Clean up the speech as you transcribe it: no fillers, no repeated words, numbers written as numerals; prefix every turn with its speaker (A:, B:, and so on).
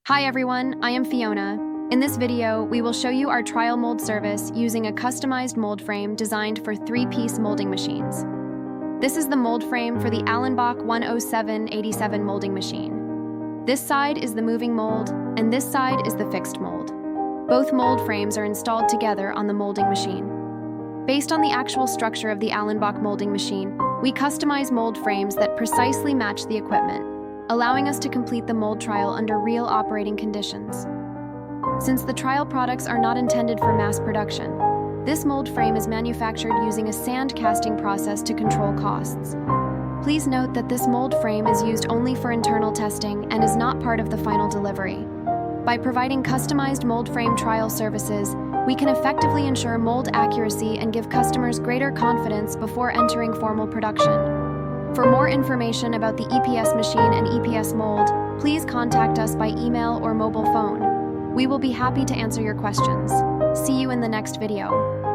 A: Hi everyone, I am Fiona. In this video, we will show you our trial mold service using a customized mold frame designed for 3-piece molding machines. This is the mold frame for the Allenbach 10787 molding machine. This side is the moving mold, and this side is the fixed mold. Both mold frames are installed together on the molding machine. Based on the actual structure of the Allenbach molding machine, we customize mold frames that precisely match the equipment, allowing us to complete the mold trial under real operating conditions. Since the trial products are not intended for mass production, this mold frame is manufactured using a sand casting process to control costs. Please note that this mold frame is used only for internal testing and is not part of the final delivery. By providing customized mold frame trial services, we can effectively ensure mold accuracy and give customers greater confidence before entering formal production. For more information about the EPS machine and EPS mold, please contact us by email or mobile phone. We will be happy to answer your questions. See you in the next video.